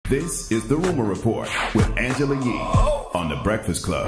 This is The Rumor Report with Angela Yee on The Breakfast Club.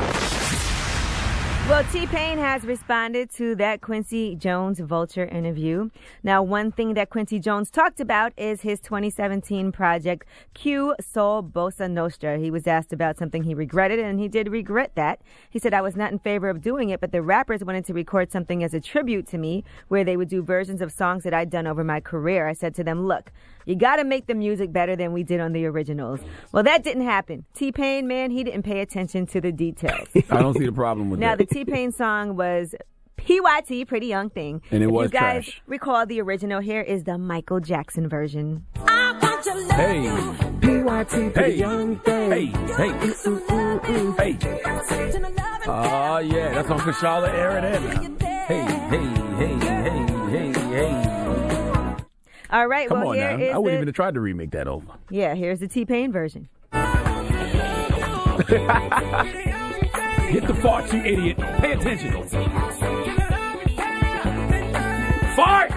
Well, T-Pain has responded to that Quincy Jones Vulture interview. Now, one thing that Quincy Jones talked about is his 2017 project, Q Soul Bossa Nostra. He was asked about something he regretted, and he did regret that. He said, I was not in favor of doing it, but the rappers wanted to record something as a tribute to me, where they would do versions of songs that I'd done over my career. I said to them, look, you got to make the music better than we did on the originals. Well, that didn't happen. T-Pain, man, he didn't pay attention to the details. I don't see the problem with now, that. The T-Pain song was P.Y.T, Pretty Young Thing. And it was If you guys trash. recall the original, here is the Michael Jackson version. Hey, P.Y.T, Pretty hey, Young Thing. hey, hey. Oh, yeah, that's Uncle Charlotte era there now. Hey. All right, Come well, on here now. is I wouldn't even have tried to remake that over. Yeah, here's the T-Pain version. Hit the fart, you idiot. Pay attention. Fart!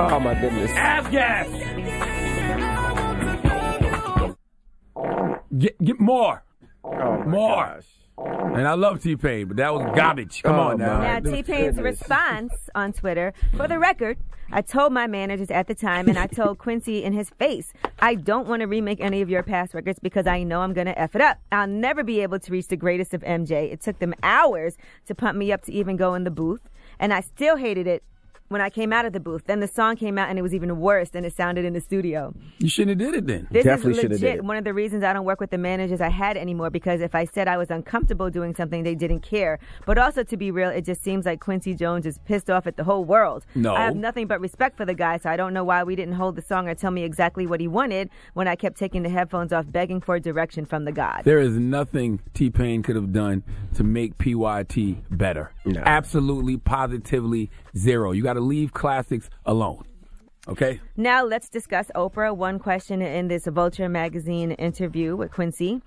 Oh, my goodness. Ass gas! Get more. Oh, my More. gosh. And I love T-Pain, but that was garbage. Come on now. Now, T-Pain's response on Twitter, for the record, I told my managers at the time, and I told Quincy in his face, I don't want to remake any of your past records because I know I'm going to F it up. I'll never be able to reach the greatest of MJ. It took them hours to pump me up to even go in the booth, and I still hated it when I came out of the booth. Then the song came out, and it was even worse than it sounded in the studio. You shouldn't have did it then. This Definitely is should have did legit it. one of the reasons I don't work with the managers I had anymore, because if I said I was uncomfortable doing something, they didn't care. But also, to be real, it just seems like Quincy Jones is pissed off at the whole world. No. I have nothing but respect for the guy, so I don't know why we didn't hold the song or tell me exactly what he wanted when I kept taking the headphones off begging for direction from the god. There is nothing T-Pain could have done to make P.Y.T. better. No. Absolutely, positively zero. You got to leave classics alone. Okay? Now let's discuss Oprah. One question in this Vulture magazine interview with Quincy.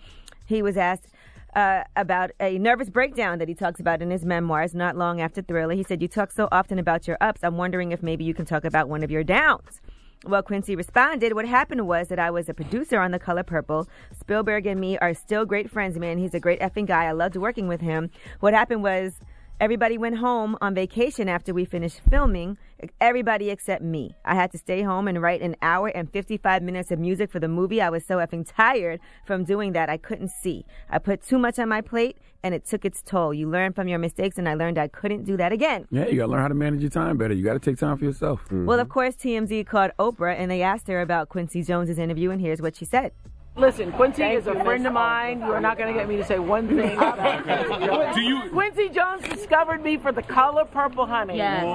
He was asked about a nervous breakdown that he talks about in his memoirs not long after Thriller. He said, you talk so often about your ups. I'm wondering if maybe you can talk about one of your downs. Well, Quincy responded, what happened was that I was a producer on The Color Purple. Spielberg and me are still great friends, man. He's a great effing guy. I loved working with him. What happened was everybody went home on vacation after we finished filming, everybody except me. I had to stay home and write an hour and 55 minutes of music for the movie. I was so effing tired from doing that, I couldn't see. I put too much on my plate, and it took its toll. You learn from your mistakes, and I learned I couldn't do that again. Yeah, you got to learn how to manage your time better. You got to take time for yourself. Well, of course, TMZ called Oprah, and they asked her about Quincy Jones's interview, and here's what she said. Listen, Quincy is a friend of mine. You are not going to get me to say one thing about Quincy Jones. Quincy Jones discovered me for The Color Purple, honey. Yes.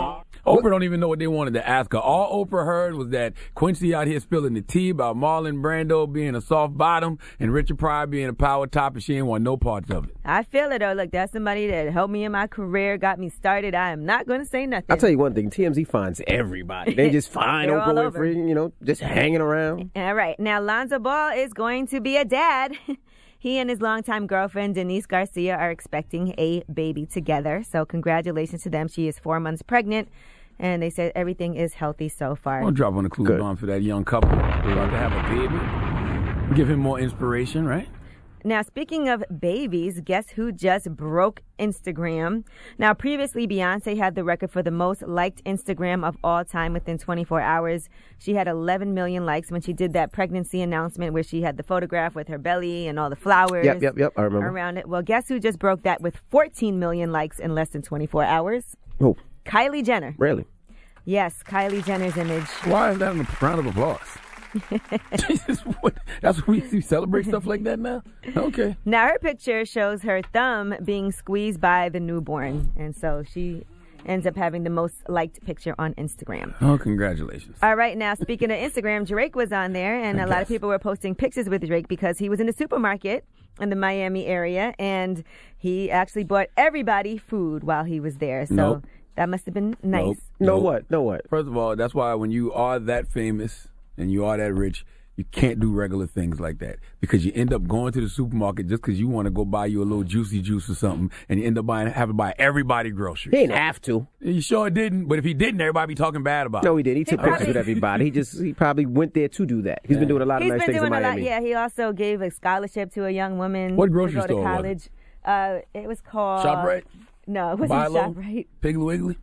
Oprah don't even know what they wanted to ask her. All Oprah heard was that Quincy out here spilling the tea about Marlon Brando being a soft bottom and Richard Pryor being a power top, and she didn't want no parts of it. I feel it, though. Look, that's somebody that helped me in my career, got me started. I am not going to say nothing. I'll tell you one thing. TMZ finds everybody. They just find They're all Oprah over. Winfrey, just hanging around. All right. Now, Lanza Ball is going to be a dad. He and his longtime girlfriend, Denise Garcia, are expecting a baby together. So congratulations to them. She is 4 months pregnant, and they said everything is healthy so far. I'll drop on the clue bomb for that young couple. They're about to have a baby. Give him more inspiration, right? Now, speaking of babies, guess who just broke Instagram? Now, previously, Beyonce had the record for the most liked Instagram of all time within 24 hours. She had 11 million likes when she did that pregnancy announcement where she had the photograph with her belly and all the flowers Yep, I remember. around it. Well, guess who just broke that with 14 million likes in less than 24 hours? Oh, Kylie Jenner. really? Yes, Kylie Jenner's image. Why is that a round of applause? Jesus, that's what we celebrate stuff like that now? Okay. Now, her picture shows her thumb being squeezed by the newborn, and so she ends up having the most liked picture on Instagram. Oh, congratulations. All right, now, speaking of Instagram, Drake was on there, and a lot of people were posting pictures with Drake because he was in the supermarket in the Miami area, and he actually bought everybody food while he was there. So that must have been nice. No what? First of all, that's why when you are that famous and you are that rich, You can't do regular things like that because you end up going to the supermarket just because you want to go buy you a little juicy juice or something, and you end up having to buy everybody groceries. He didn't have to. You sure didn't, but if he didn't, everybody be talking bad about it. No, he did. He took pictures with everybody. He probably went there to do that. He's been doing a lot of nice things in Miami. Yeah, he also gave a scholarship to a young woman. What grocery to go store to college. It was called ShopRite? No, it wasn't Bilo? ShopRite. Piggly Wiggly?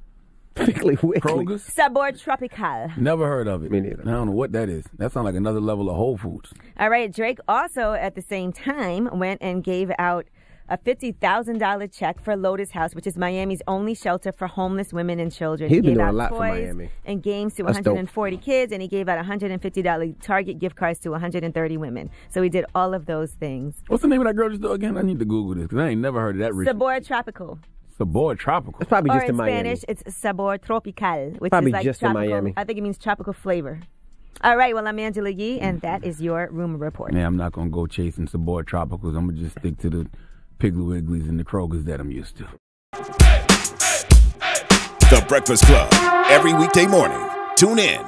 Piggly Wiggly. Kroger's? Sabor Tropical. Never heard of it. Me neither. I don't know what that is. That sounds like another level of Whole Foods. All right, Drake also at the same time went and gave out a $50,000 check for Lotus House, which is Miami's only shelter for homeless women and children. He's been gave doing out a lot for toys Miami. and games to That's 140 kids, and he gave out $150 Target gift cards to 130 women. So he did all of those things. What's the name of that grocery store again? I need to Google this because I ain't never heard of that. Sabor Tropical. Sabor Tropical. It's probably just in in Miami. Spanish, it's Sabor Tropical, which Probably is like just in tropical. Miami. I think it means tropical flavor. All right, well, I'm Angela Yee, and that is your rumor report. Yeah, I'm not going to go chasing Sabor Tropicals. I'm going to just stick to the Piggly Wigglies and the Krogers that I'm used to. The Breakfast Club. Every weekday morning. Tune in.